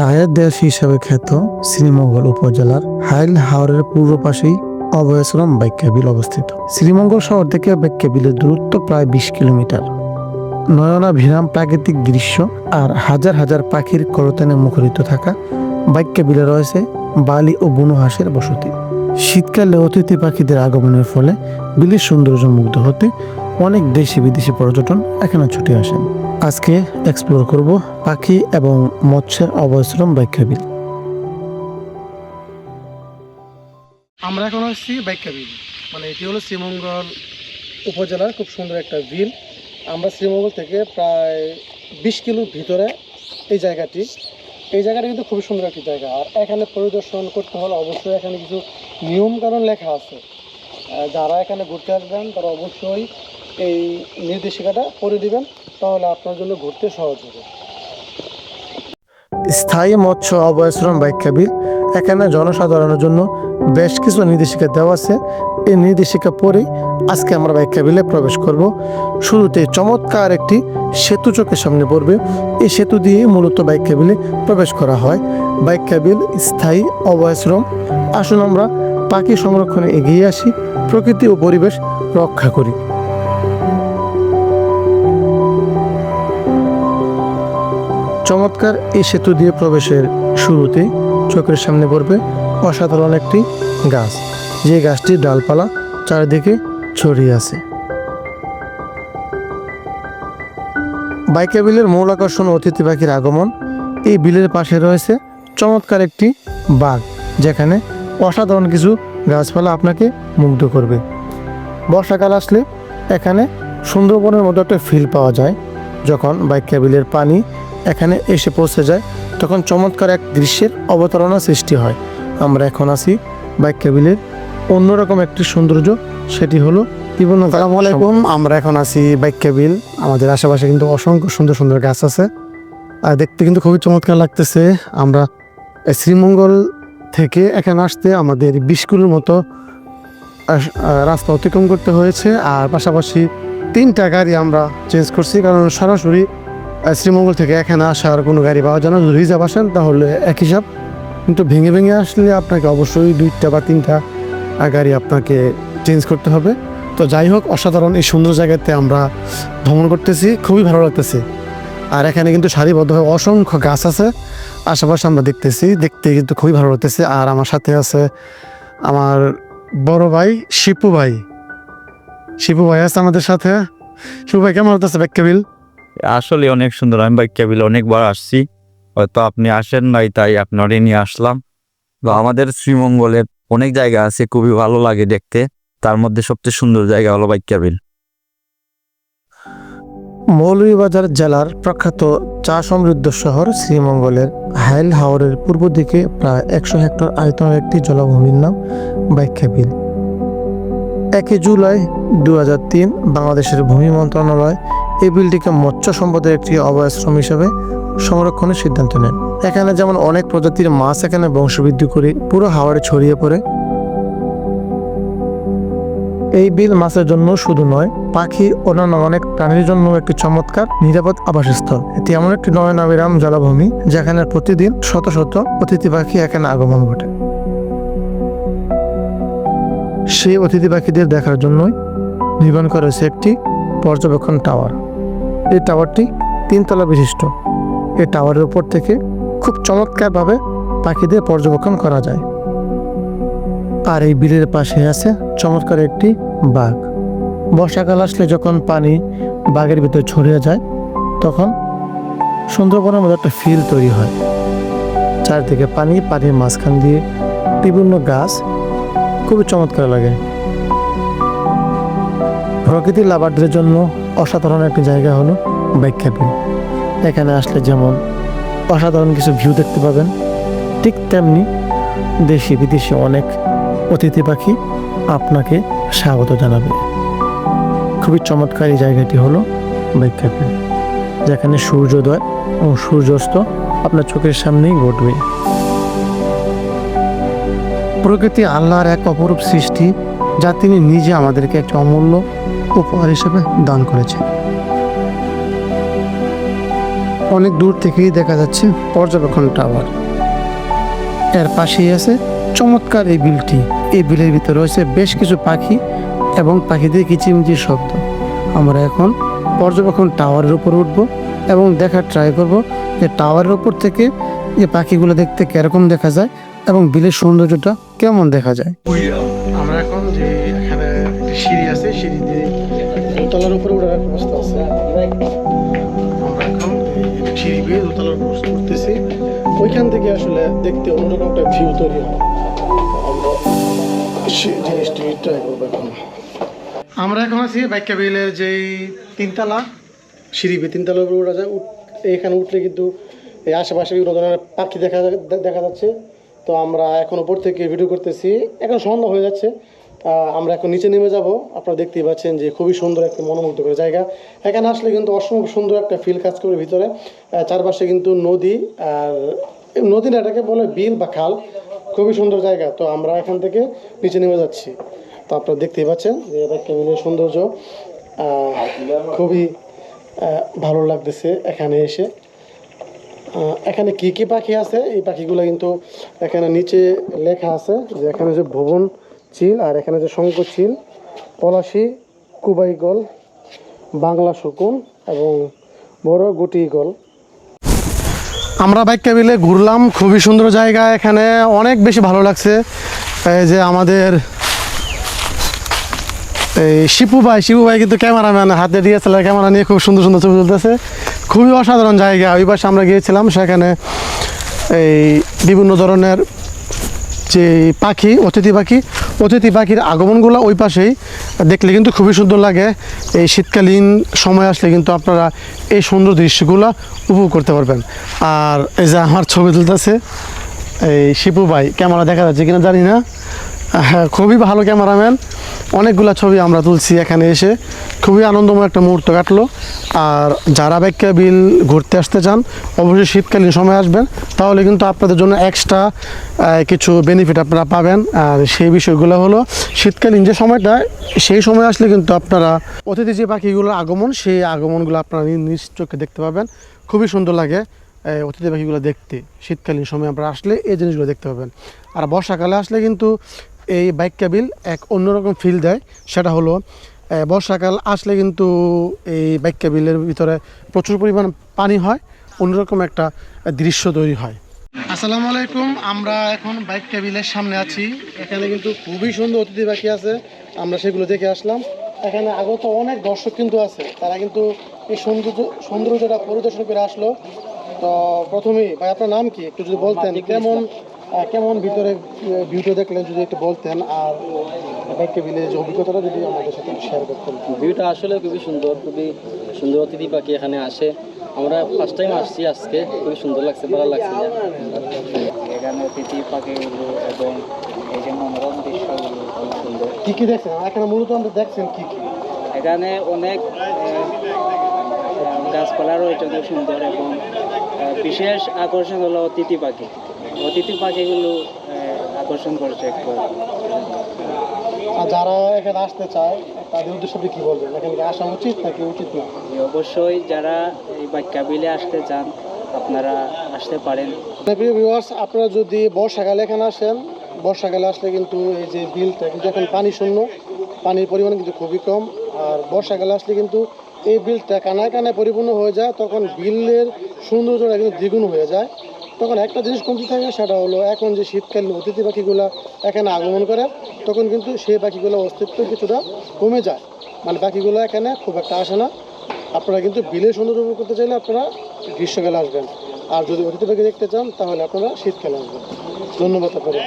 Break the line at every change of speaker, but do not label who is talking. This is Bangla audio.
চায়ের দেশ হিসেবে খ্যাত শ্রীমঙ্গল উপজেলার হাইল হাওরের পূর্ব পাশেই অভয়াশ্রম বাক্যাবিল অবস্থিত। শ্রীমঙ্গল শহর থেকে বাক্যাবিলের দূরত্ব প্রায় 20 কিলোমিটার। নয়নাভিরাম প্রাকৃতিক দৃশ্য আর হাজার হাজার পাখির কলতানে মুখরিত থাকা বাক্যাবিলে রয়েছে বালি ও বুনো হাঁসের বসতি। শীতকালে অতিথি পাখিদের আগমনের ফলে বিলের সৌন্দর্য মুগ্ধ হতে অনেক দেশি বিদেশি পর্যটন এখানে ছুটে আসেন। আজকে এক্সপ্লোর করব পাখি এবং মৎস্যের অভয়াশ্রম বাক্যাবিল। আমরা এখন আসছি বাক্যাবিল, মানে এটি হলো শ্রীমঙ্গল উপজেলার খুব সুন্দর একটা বিল। আমরা শ্রীমঙ্গল থেকে প্রায় 20 কিলোর ভিতরে এই জায়গাটি কিন্তু খুবই সুন্দর একটি জায়গা। আর এখানে পরিদর্শন করতে হলে অবশ্যই এখানে কিছু নিয়মকানুন লেখা আছে। যারা এখানে ঘুরতে আসবেন তারা অবশ্যই এই নির্দেশিকাটা পড়ে দিবেন, তাহলে আপনার জন্য ঘুরতে সহজ হবে। স্থায়ী মৎস্য অভয়াশ্রম বাক্যাবিল, এখানে জনসাধারণের জন্য বেশ কিছু নির্দেশিকা দেওয়া আছে। এই নির্দেশিকা পড়ে আজকে আমরা বাক্যাবিলে প্রবেশ করব। শুরুতে চমৎকার একটি সেতু চোখের সামনে পড়বে। এই সেতু দিয়ে মূলত বাক্যাবিলে প্রবেশ করা হয়। বাক্যাবিল স্থায়ী অভয়াশ্রম। আসুন আমরা পাখি সংরক্ষণে এগিয়ে আসি, প্রকৃতি ও পরিবেশ রক্ষা করি। চমৎকার এই সেতু দিয়ে প্রবেশের শুরুতে চোখের সামনে পড়বে অসাধারণ একটি গাছ, যে গাছটির ডালপালা চারিদিকে ছড়িয়ে আছে। বাক্যাবিলের মূল আকর্ষণ অতিথি পাখির আগমন। এই বিলের পাশে রয়েছে চমৎকার একটি বাগ, যেখানে অসাধারণ কিছু গাছপালা আপনাকে মুগ্ধ করবে। বর্ষাকাল আসলে এখানে সুন্দরবনের মতো একটা ফিল পাওয়া যায়। যখন বাক্যাবিলের পানি এখানে এসে পৌঁছে যায়, তখন চমৎকার এক দৃশ্যের অবতারণা সৃষ্টি হয়। আমরা এখন আছি বাক্যাবিলের অন্যরকম একটি সৌন্দর্য, সেটি হলো তীব্র। আসসালামু আলাইকুম। আমরা এখন আছি বাক্যাবিল। আমাদের আশেপাশে কিন্তু অসংখ্য সুন্দর সুন্দর গাছ আছে, আর দেখতে কিন্তু খুবই চমৎকার লাগতেছে। আমরা শ্রীমঙ্গল থেকে এখানে আসতে আমাদের 20 কিলোর মতো রাস্তা অতিক্রম করতে হয়েছে। আর পাশাপাশি 3টা গাড়ি আমরা চেঞ্জ করছি, কারণ সরাসরি শ্রীমঙ্গল থেকে এখানে আসার কোনো গাড়ি পাওয়া যায় না। যদি রিজার্ভ আসেন তাহলে এক হিসাব, কিন্তু ভেঙে ভেঙে আসলে আপনাকে অবশ্যই 2টা বা 3টা গাড়ি আপনাকে চেঞ্জ করতে হবে। তো যাই হোক, অসাধারণ এই সুন্দর জায়গাতে আমরা ভ্রমণ করতেছি, খুবই ভালো লাগতেছে। আর এখানে কিন্তু সারিবদ্ধভাবে অসংখ্য গাছ আছে আশেপাশে, আমরা দেখতে কিন্তু খুবই ভালো লাগতেছে। আর আমার সাথে আছে আমার বড় ভাই শিপু ভাই আছে আমাদের সাথে। শিপু ভাই, কেমন লাগতেছে বাক্যাবিল?
আসলে অনেক সুন্দর। আমি বাক্যাবিল অনেকবার আসছি, হয়তো আপনি আসেন নাই, তাই আপনারই নিয়ে আসলাম। তো আমাদের শ্রীমঙ্গলের অনেক জায়গা আছে, খুবই ভালো লাগে দেখতে। তার মধ্যে সবচেয়ে সুন্দর জায়গা হলো বাক্যাবিল।
মৌলভীবাজার জেলার প্রখ্যাত চা সমৃদ্ধ শহর শ্রীমঙ্গলের হাইল হাওরের পূর্ব দিকে প্রায় 100 হেক্টর আয়তনের একটি জলাভূমির নাম বাক্যাবিল। 1 জুলাই 2003 বাংলাদেশের ভূমি মন্ত্রণালয় এই বিলটিকে মৎস্য সম্পদের একটি অভয়াশ্রম হিসেবে সংরক্ষণের সিদ্ধান্ত নেন। এখানে যেমন অনেক প্রজাতির মাছ এখানে বংশবৃদ্ধি করে পুরো হাওরে ছড়িয়ে পড়ে। এই বিল মাছের জন্য শুধু নয়, পাখি অন্যান্য অনেক প্রাণীর জন্য একটি চমৎকার নিরাপদ আবাসস্থল। এটি এমন একটি নয়নাভিরাম জলাভূমি যেখানে প্রতিদিন শত শত অতিথি পাখি এখানে আগমন ঘটে। সেই অতিথি পাখিদের দেখার জন্যই নির্মাণ করা হয়েছে একটি পর্যবেক্ষণ টাওয়ার। এই টাওয়ারটি 3 তলা বিশিষ্ট। এই টাওয়ারের উপর থেকে খুব চমৎকারভাবে পাখিদের পর্যবেক্ষণ করা যায়। আর এই বিলের পাশে আছে চমৎকার একটি বাগ। বর্ষাকাল আসলে যখন পানি বাগের ভিতরে ছড়িয়ে যায়, তখন সুন্দরবনের মধ্যে একটা ফিল তৈরি হয়। চারদিকে পানির মাঝখান দিয়ে বিভিন্ন গাছ, খুবই চমৎকার লাগে। প্রকৃতির লাভারদের জন্য অসাধারণ একটি জায়গা হলো বাক্যাবিল। এখানে আসলে যেমন অসাধারণ কিছু ভিউ দেখতে পাবেন, ঠিক তেমনি দেশি বিদেশি অনেক অতিথি পাখি আপনাকে স্বাগত জানাবে। খুবই চমৎকার এই জায়গাটি হলো বাক্যাবিল, যেখানে সূর্যোদয় ও সূর্যাস্ত আপনার চোখের সামনেই ঘটবে। প্রকৃতি আল্লাহর এক অপরূপ সৃষ্টি, যা তিনি নিজে আমাদেরকে একটি অমূল্য উপহার হিসেবে দান করেছেন। অনেক দূর থেকেই দেখা যাচ্ছে পর্যবেক্ষণ টাওয়ার। এর পাশেই আছে চমৎকার এই বিলটি। এই বিলের ভিতরে রয়েছে বেশ কিছু পাখি এবং পাখিদের কিচিমিচির শব্দ। আমরা এখন পর্যবেক্ষণ টাওয়ারের উপর উঠব এবং দেখার ট্রাই করব যে টাওয়ারের উপর থেকে এই পাখিগুলো দেখতে কিরকম দেখা যায় এবং বিলের সৌন্দর্যটা কেমন দেখা যায়। আমরা এখন যে এখানে একটা সিঁড়ি আছে, সিঁড়ি দিয়ে দোতলার উপরে ওঠার ব্যবস্থা আছে। আমরা এখন এই সিঁড়ি বেয়ে দোতলার উপর উঠতেছি। ওইখান থেকে আসলে দেখতে অন্যরকম একটা ভিউ তৈরি হয়। আমরা সেই জিনিসটি ট্রাই করবো এখন। আমরা এখন আছি বাইকা বিলের যেই তিনতলা সিঁড়ি বেয়ে তিনতলার উপরে ওঠা যায়। এখানে উঠলে কিন্তু এই আশেপাশে বিভিন্ন ধরনের পাখি দেখা যাচ্ছে। তো আমরা এখন উপর থেকে ভিডিও করতেছি। এখন সন্ধ্যা হয়ে যাচ্ছে। আমরা এখন নিচে নেমে যাব। আপনারা দেখতেই পাচ্ছেন যে খুবই সুন্দর একটা মনোমুগ্ধকর জায়গা। এখানে আসলে কিন্তু অসম্ভব সুন্দর একটা ফিল কাজ করে ভিতরে। চারপাশে কিন্তু নদী, আর নদী না, এটাকে বলে বিল বা খাল। খুবই সুন্দর জায়গা। তো আমরা এখান থেকে নিচে নেমে যাচ্ছি। তো আপনারা দেখতেই পাচ্ছেন যে বাইকা বিলের সৌন্দর্য খুবই ভালো লাগতেছে এখানে এসে। এখানে কি কি পাখি আছে এই পাখিগুলো কিন্তু এখানে নিচে লেখা আছে যে এখানে যে ভুবন চিল, আর এখানে যে শঙ্খ চিল, পলাশি, কুবাই গল, বাংলা শকুন এবং বড় গুটি গল। আমরা বাইকা বিলে ঘুরলাম, খুবই সুন্দর জায়গা। এখানে অনেক বেশি ভালো লাগছে। এই যে আমাদের এই শিপু ভাই কিন্তু ক্যামেরাম্যান, হাতে ডিএসএলআর ক্যামেরা নিয়ে খুব সুন্দর সুন্দর ছবি তুলতেছে। খুবই অসাধারণ জায়গা। ওই পাশে আমরা গিয়েছিলাম, সেখানে এই বিভিন্ন ধরনের যে পাখি, অতিথি পাখির আগমনগুলো ওই পাশেই দেখলে কিন্তু খুবই সুন্দর লাগে। এই শীতকালীন সময় আসলে কিন্তু আপনারা এই সুন্দর দৃশ্যগুলো উপভোগ করতে পারবেন। আর এই যে আমার ছবি তুলতেছে এই শিপু ভাই, ক্যামেরা দেখা যাচ্ছে কিনা জানি না। হ্যাঁ, খুবই ভালো ক্যামেরাম্যান। অনেকগুলা ছবি আমরা তুলছি এখানে এসে। খুবই আনন্দময় একটা মুহূর্ত কাটলো। আর যারা বাইকা বিল ঘুরতে আসতে চান অবশ্যই শীতকালীন সময় আসবেন, তাহলে কিন্তু আপনাদের জন্য এক্সট্রা কিছু বেনিফিট আপনারা পাবেন। আর সেই বিষয়গুলো হলো শীতকালীন যে সময়টা, সেই সময় আসলে কিন্তু আপনারা অতিথি যে পাখিগুলোর আগমন, সেই আগমনগুলো আপনারা নিজ চোখে দেখতে পাবেন। খুবই সুন্দর লাগে অতিথি পাখিগুলো দেখতে। শীতকালীন সময় আপনারা আসলে এই জিনিসগুলো দেখতে পাবেন। আর বর্ষাকালে আসলে কিন্তু এই বাইকা বিল এক অন্যরকম ফিল দেয়। সেটা হলো বর্ষাকাল আসলে কিন্তু এই বাইকা বিলের ভিতরে প্রচুর পরিমাণ পানি হয়, অন্যরকম একটা দৃশ্য তৈরি হয়। আসসালামু আলাইকুম। আমরা এখন বাইকা বিলের সামনে আছি। এখানে কিন্তু খুবই সুন্দর অতিথি পাখি আছে, আমরা সেগুলো দেখে আসলাম। এখানে আগত অনেক দর্শক কিন্তু আছে, তারা কিন্তু এই সৌন্দর্যটা পরিদর্শন করে আসলো। তো প্রথমেই ভাই, আপনার নাম কি একটু যদি বলতেন, কেমন ভিতরে ভিউটা দেখলেন যদি একটু বলতেন, আর বাইকা বিলের যে অভিজ্ঞতাটা যদি আমাদের সাথে শেয়ার করতেন।
ভিউটা আসলে খুবই সুন্দর অতিথি পাখি এখানে আসে। আমরা ফার্স্ট টাইম আসছি আজকে, খুবই সুন্দর লাগছে, ভালো লাগছে। এখানে অতিথি পাখিগুলো এবং এই যে মনোরম দৃশ্যগুলো খুব সুন্দর।
কি দেখছেন এখানে? মূলত আমরা দেখছেন কি
এখানে অনেক গাছপালা রয়েছে, অনেক সুন্দর, এবং বিশেষ আকর্ষণ হলো অতিথি পাখিগুলো আকর্ষণ করছে একটু।
আর যারা এখানে আসতে চায় তাদের উদ্দেশ্যে কি বলবেন? এখানে আসা উচিত নাকি উচিত না?
অবশ্যই যারা এই বাইকা বিলে আসতে চান আপনারা আসতে পারেন।
প্রিয় ভিউয়ার্স, আপনারা যদি বর্ষাকালে এখানে আসেন, বর্ষাকালে আসলে কিন্তু এই যে বিলটা কিন্তু এখন পানি শূন্য, পানির পরিমাণ কিন্তু খুবই কম। আর বর্ষাকালে আসলে কিন্তু এই বিলটা কানায় কানায় পরিপূর্ণ হয়ে যায়, তখন বিলের সৌন্দর্যটা কিন্তু দ্বিগুণ হয়ে যায়। তখন একটা জিনিস কমতে থাকে, সেটা হলো এখন যে শীতকালীন অতিথি পাখিগুলো এখানে আগমন করে, তখন কিন্তু সেই পাখিগুলো অস্তিত্ব কিছুটা কমে যায়। মানে পাখিগুলো এখানে খুব একটা আসে না। আপনারা কিন্তু বিলের সৌন্দর্য উপভোগ করতে চাইলে আপনারা গ্রীষ্মকালে আসবেন, আর যদি অতিথি পাখি দেখতে চান তাহলে আপনারা শীতকালে আসবেন। ধন্যবাদ আপনাদের।